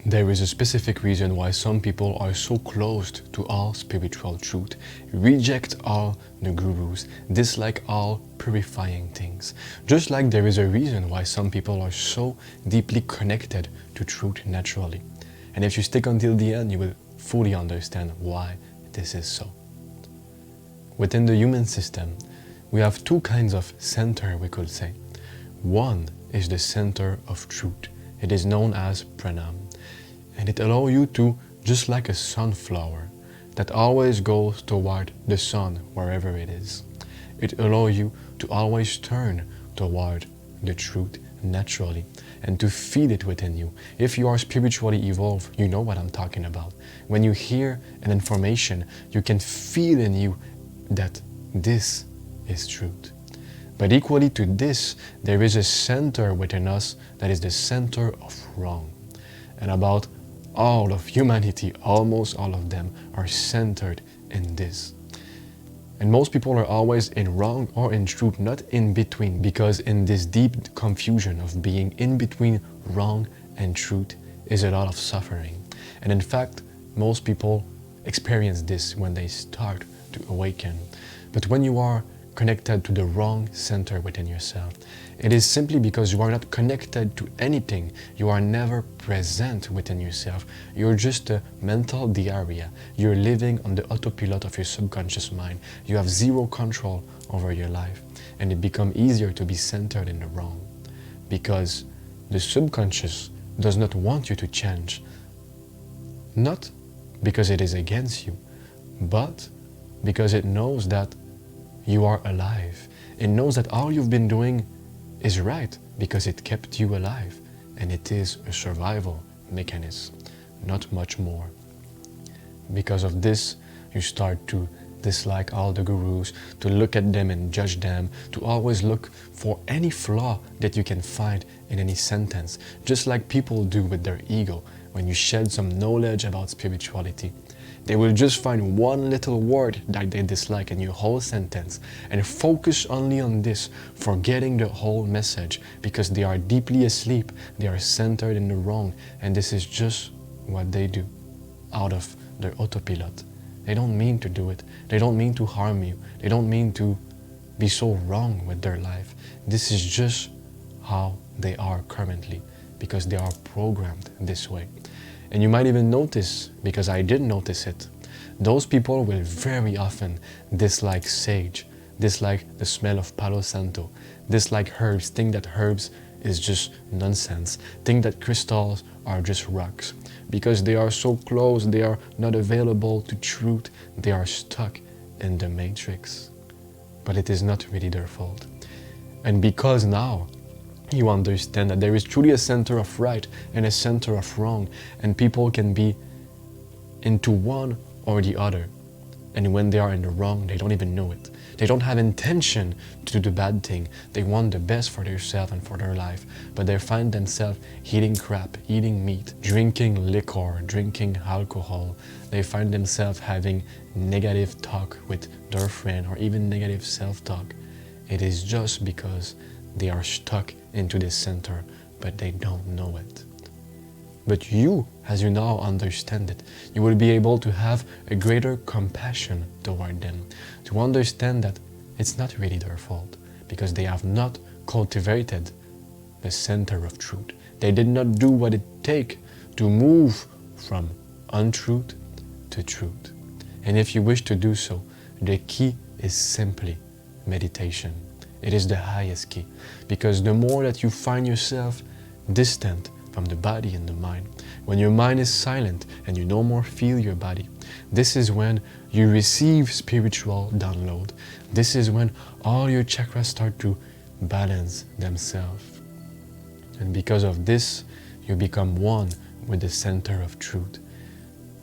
There is a specific reason why some people are so closed to all spiritual truth, reject all the gurus, dislike all purifying things. Just like there is a reason why some people are so deeply connected to truth naturally. And if you stick until the end, you will fully understand why this is so. Within the human system, we have two kinds of center, we could say. One is the center of truth. It is known as pranam. And it allows you to, just like a sunflower that always goes toward the sun wherever it is, it allows you to always turn toward the truth naturally and to feel it within you. If you are spiritually evolved, you know what I'm talking about. When you hear an information, you can feel in you that this is truth. But equally to this, there is a center within us that is the center of wrong. And about all of humanity, almost all of them, are centered in this. And most people are always in wrong or in truth, not in between, because in this deep confusion of being in between wrong and truth is a lot of suffering. And in fact, most people experience this when they start to awaken. But when you are connected to the wrong center within yourself, it is simply because you are not connected to anything. You are never present within yourself. You're just a mental diarrhea. You're living on the autopilot of your subconscious mind. You have zero control over your life. And it becomes easier to be centered in the wrong. Because the subconscious does not want you to change. Not because it is against you, but because it knows that you are alive. It knows that all you've been doing is right because it kept you alive, and it is a survival mechanism, not much more. Because of this, you start to dislike all the gurus, to look at them and judge them, to always look for any flaw that you can find in any sentence, just like people do with their ego. When you shed some knowledge about spirituality, they will just find one little word that they dislike in your whole sentence and focus only on this, forgetting the whole message because they are deeply asleep, they are centered in the wrong, and this is just what they do out of their autopilot. They don't mean to do it. They don't mean to harm you. They don't mean to be so wrong with their life. This is just how they are currently because they are programmed this way. And you might even notice, because I did notice it, those people will very often dislike sage, dislike the smell of Palo Santo, dislike herbs, think that herbs is just nonsense, think that crystals are just rocks. Because they are so close, they are not available to truth, they are stuck in the matrix. But it is not really their fault. And because now you understand that there is truly a center of right and a center of wrong, and people can be into one or the other. And when they are in the wrong, they don't even know it. They don't have intention to do the bad thing. They want the best for themselves and for their life, but they find themselves eating crap, eating meat, drinking liquor, drinking alcohol. They find themselves having negative talk with their friend or even negative self-talk. It is just because they are stuck into this center, but they don't know it. But you, as you now understand it, you will be able to have a greater compassion toward them, to understand that it's not really their fault, because they have not cultivated the center of truth. They did not do what it takes to move from untruth to truth. And if you wish to do so, the key is simply meditation. It is the highest key, because the more that you find yourself distant from the body and the mind, when your mind is silent and you no more feel your body, this is when you receive spiritual download. This is when all your chakras start to balance themselves. And because of this, you become one with the center of truth.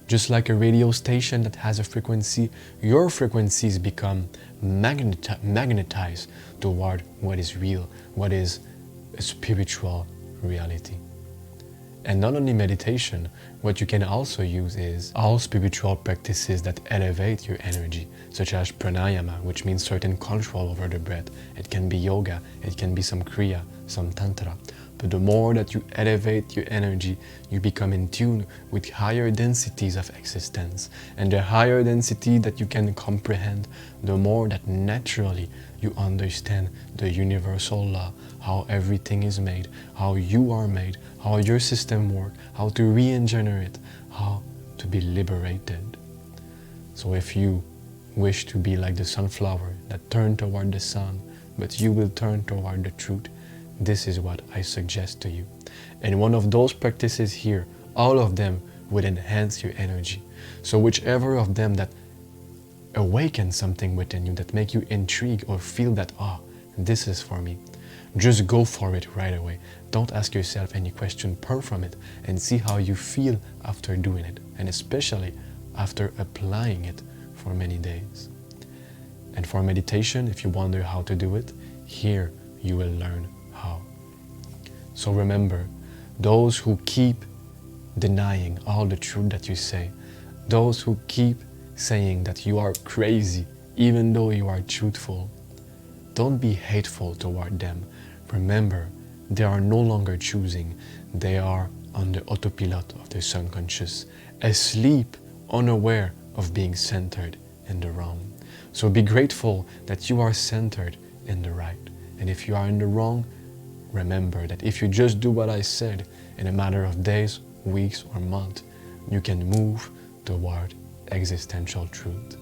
Just like a radio station that has a frequency, your frequencies become magnetized toward what is real, what is a spiritual reality. And not only meditation, what you can also use is all spiritual practices that elevate your energy, such as pranayama, which means certain control over the breath. It can be yoga, it can be some kriya, some tantra. But the more that you elevate your energy, you become in tune with higher densities of existence. And the higher density that you can comprehend, the more that naturally you understand the universal law, how everything is made, how you are made, how your system works, how to re-engineer it, how to be liberated. So if you wish to be like the sunflower that turned toward the sun, but you will turn toward the truth, this is what I suggest to you. And one of those practices here, all of them will enhance your energy. So whichever of them that awaken something within you, that make you intrigued or feel that, this is for me, just go for it right away. Don't ask yourself any question, pour from it and see how you feel after doing it, and especially after applying it for many days. And for meditation, if you wonder how to do it, here you will learn how. So remember, those who keep denying all the truth that you say, those who keep saying that you are crazy even though you are truthful, don't be hateful toward them. Remember, they are no longer choosing. They are on the autopilot of their subconscious, asleep, unaware of being centered in the wrong. So be grateful that you are centered in the right. And if you are in the wrong, remember that if you just do what I said, in a matter of days, weeks, or months, you can move toward existential truth.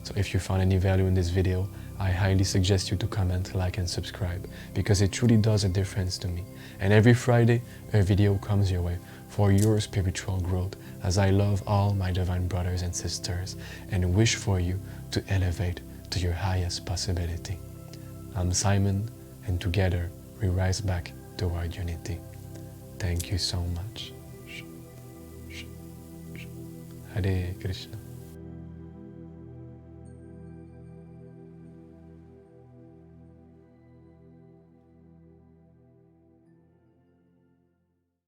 So if you found any value in this video, I highly suggest you to comment, like, and subscribe, because it truly does a difference to me. And every Friday, a video comes your way for your spiritual growth, as I love all my divine brothers and sisters and wish for you to elevate to your highest possibility. I'm Simon, and together we rise back toward unity. Thank you so much. Hare Krishna.